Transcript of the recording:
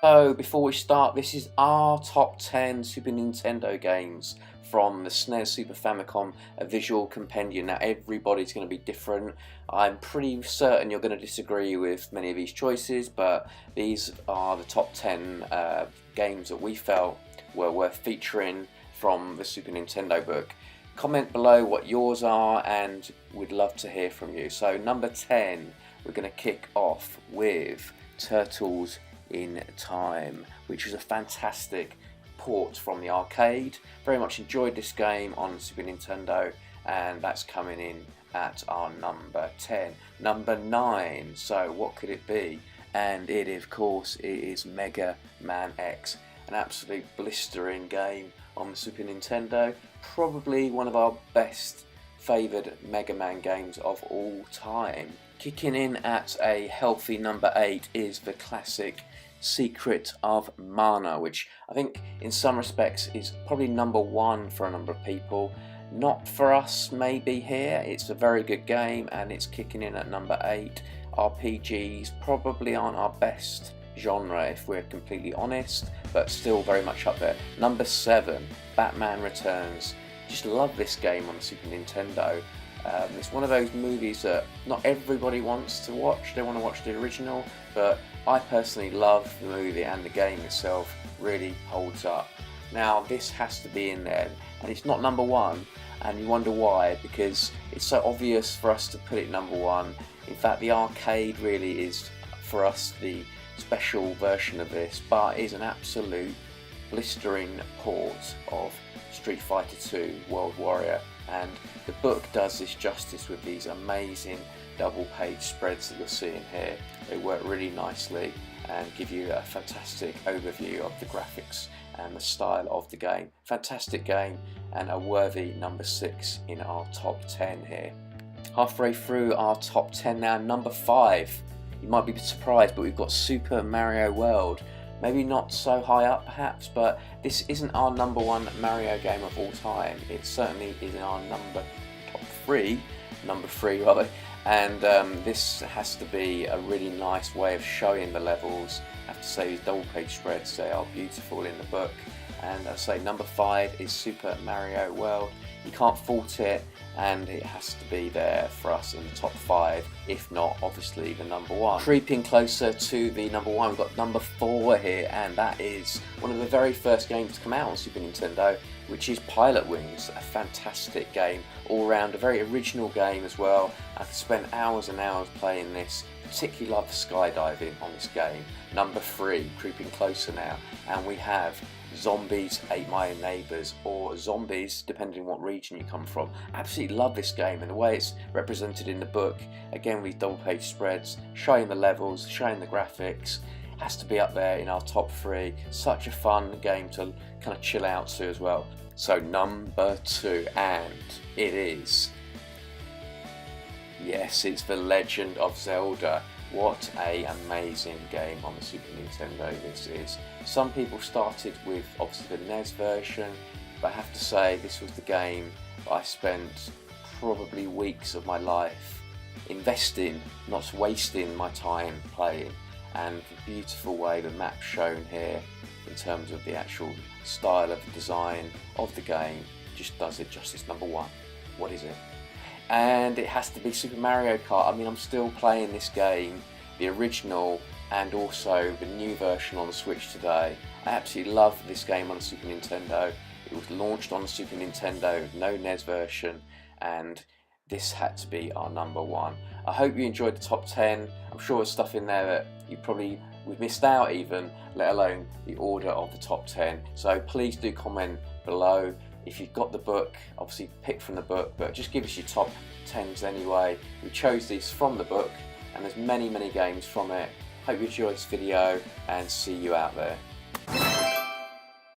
So before we start, this is our top 10 Super Nintendo games from the SNES Super Famicom, a visual compendium. Now everybody's going to be different. I'm pretty certain you're going to disagree with many of these choices, but these are the top 10 games that we felt were worth featuring from the Super Nintendo book. Comment below what yours are and we'd love to hear from you. So number 10, we're going to kick off with Turtles in Time, which was a fantastic port from the arcade. Very much enjoyed this game on Super Nintendo, and that's coming in at our number 10. Number 9, so what could it be? And it, of course, it is Mega Man X, an absolute blistering game on the Super Nintendo. Probably one of our best favoured Mega Man games of all time. Kicking in at a healthy number 8 is the classic Secret of Mana, which I think in some respects is probably number 1 for a number of people. Not for us maybe here. It's a very good game and it's kicking in at number 8. RPGs probably aren't our best genre if we're completely honest, but still very much up there. Number 7, Batman Returns. Just love this game on the Super Nintendo. It's one of those movies that not everybody wants to watch. They want to watch the original, but I personally love the movie, and the game itself really holds up. Now this has to be in there, and it's not number 1, and you wonder why, because it's so obvious for us to put it number 1. In fact, the arcade really is for us the special version of this, but is an absolute blistering port of Street Fighter 2 World Warrior, and the book does this justice with these amazing double page spreads that you're seeing here. They work really nicely and give you a fantastic overview of the graphics and the style of the game. Fantastic game and a worthy number 6 in our top 10 here. Halfway through our top 10 now, number 5. You might be surprised, but we've got Super Mario World. Maybe not so high up perhaps, but this isn't our number 1 Mario game of all time. It certainly is in our number 3, and this has to be a really nice way of showing the levels. I have to say these double page spreads, they are beautiful in the book, and I say number 5 is Super Mario World. You can't fault it, and it has to be there for us in the top 5, if not obviously the number 1. Creeping closer to the number 1, we've got number 4 here, and that is one of the very first games to come out on Super Nintendo, which is Pilot Wings. A fantastic game all round, a very original game as well. I could spend hours and hours playing this, particularly love the skydiving on this game. Number 3, creeping closer now, and we have Zombies Ate My Neighbours, or Zombies depending on what region you come from. Absolutely love this game, and the way it's represented in the book, again with double page spreads, showing the levels, showing the graphics, has to be up there in our top 3. Such a fun game to kind of chill out to as well. So number 2, and it is, yes, it's The Legend of Zelda. What a amazing game on the Super Nintendo this is. Some people started with obviously the NES version, but I have to say this was the game that I spent probably weeks of my life investing, not wasting my time playing. And the beautiful way the map's shown here in terms of the actual style of the design of the game just does it justice. Number 1, what is it? And it has to be Super Mario Kart. I mean, I'm still playing this game, the original and also the new version on the Switch today. I absolutely love this game on the Super Nintendo. It was launched on the Super Nintendo, no NES version, and this had to be our number 1. I hope you enjoyed the top 10. I'm sure there's stuff in there that we've missed out even, let alone the order of the top 10. So please do comment below. If you've got the book, obviously pick from the book, but just give us your top 10s anyway. We chose these from the book, and there's many games from it. Hope you enjoyed this video, and see you out there.